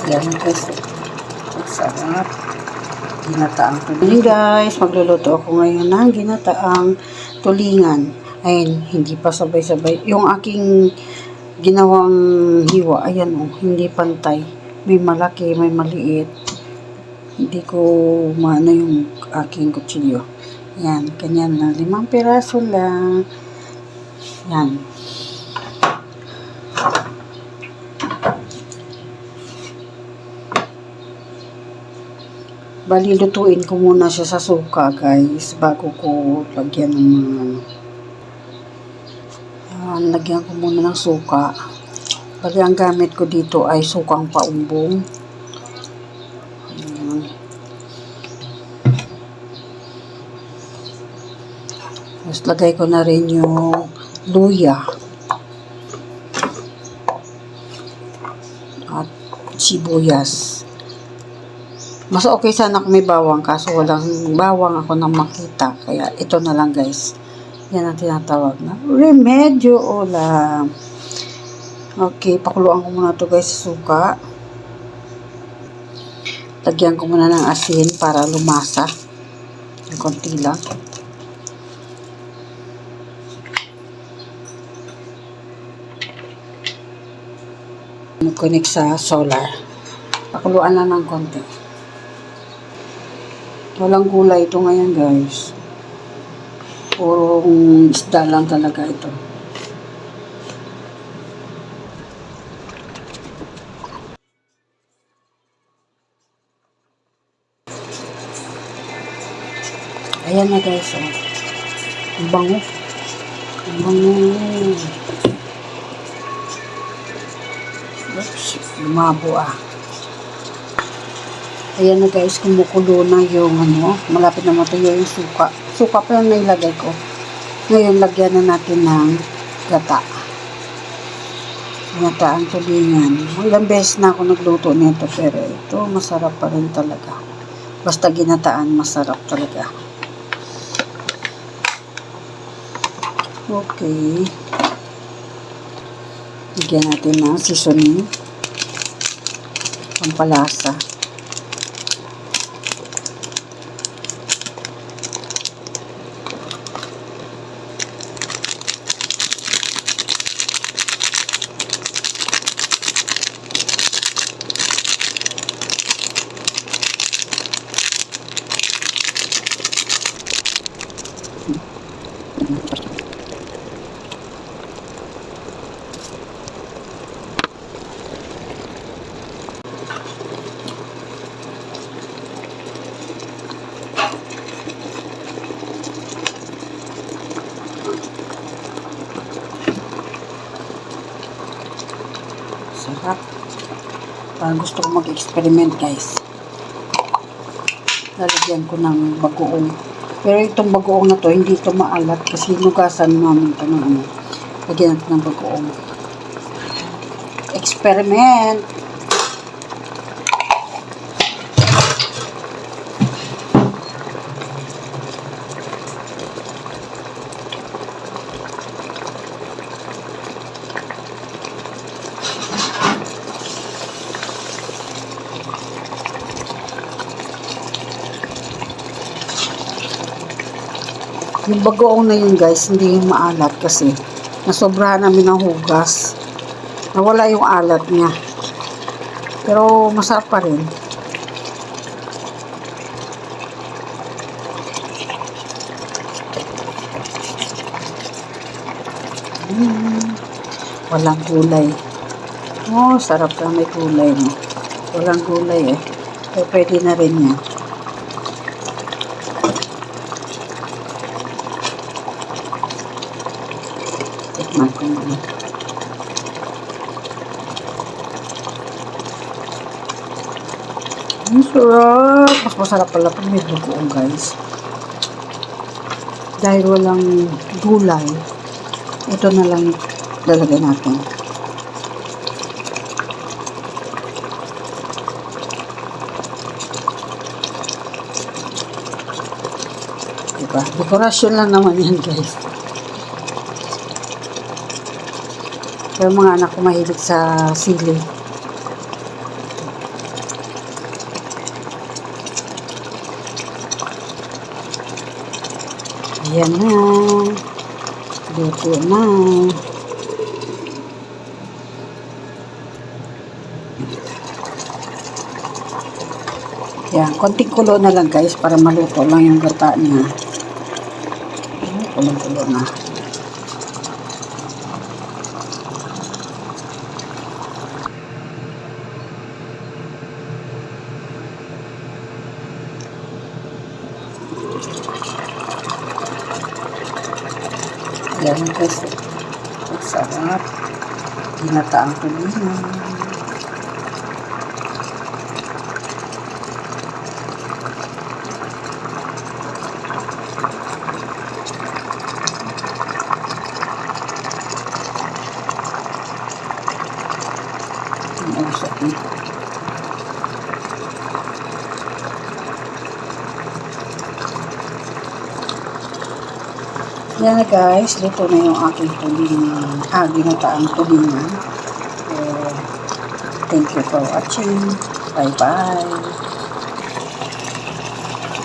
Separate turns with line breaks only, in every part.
Yan guys. Ang sarap. Ginataang tulingan. Guys, magluluto ako ngayon ng ginataang tulingan. Ayun, hindi pa sabay-sabay. Yung aking ginawang hiwa, ayan oh, hindi pantay. May malaki, may maliit. Hindi ko maano yung aking kutsilyo. Yan, kanyan na. 5 piraso lang. Yan. Bali, lutuin ko muna siya sa suka, guys, bago ko lagyan ng mga ano. Yan, lagyan ko muna ng suka. Bali, ang gamit ko dito ay sukang paumbong. Yan. Tapos, lagay ko na rin yung luya. At sibuyas. Mas okay sana kung may bawang, kaso walang bawang ako nang makita. Kaya ito na lang, guys. Yan ang tinatawag na remedyo ulam. Okay, pakuluan ko muna to, guys, sa suka. Lagyan ko muna ng asin para lumasa. Yung konti lang. Connect sa solar. Pakuluan lang ng konti. Walang gulay ito ngayon, guys. Purong isda lang talaga ito. Ayan na, guys. Oh. Ang bango. Ang bango. Oops. Lumabo ah. Ayan na, guys, kumukulo na yung ano, malapit na matuyo yung suka. Suka pa yung nailagay ko. Ngayon, lagyan na natin ng gata. Gata ang tulingan. Ilang beses na ako nagluto nito, pero ito masarap pa rin talaga. Basta ginataan, masarap talaga. Okay. Lagyan natin ng seasoning. Pampalasa. Sarap. Parang gusto ko mag-experiment, guys. Lalagyan ko ng bagoong. Pero itong bagoong na to, hindi ito maalat kasi nugasan namin ito ng ano. Lagyan natin ng bagoong. Experiment! Yung bagoong na yun, guys, hindi yung maalat kasi nasobrahan namin ng hugas. Nawala yung alat niya. Pero masarap pa rin. Walang gulay. Oh, sarap na may gulay, no? Walang gulay eh. Pero pwede na rin yan. Tikman ko muna. Ang sarap. Mas masarap pala pag may bagoong, guys. Dahil walang gulay, ito na lang lalagay natin. Diba? Dekorasyon lang naman yan, guys. Pero mga anak ko mahilig sa sili. Yan na. Luto na. Yan, konting kulo na lang guys para maluto lang yung gata niya. Kulong-kulo na. Yan guys. Ang sarap. Ginataang tulingan. Usap niya. Yan na guys, luto na yung aking tulingan. Ginataang tulingan. So, thank you for watching. Bye-bye.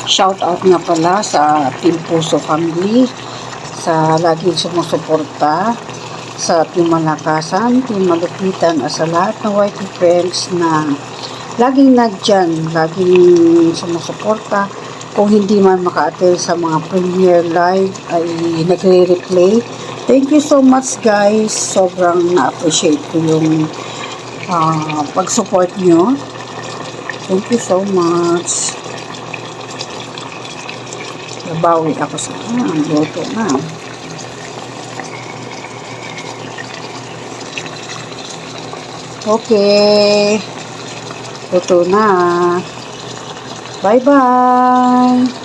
Shout out nga pala sa Team Puso Family sa laging sumusuporta, sa Team Malakasan, Team Malupitan, at sa lahat ng YT friends na laging nandyan, laging sumusuporta. Kung hindi man maka-attend sa mga premiere live ay nagre-replay. Thank you so much guys. Sobrang na-appreciate ko yung pag-support nyo. Thank you so much. Nabawi ako sa luto na. Okay. Luto na. Bye-bye.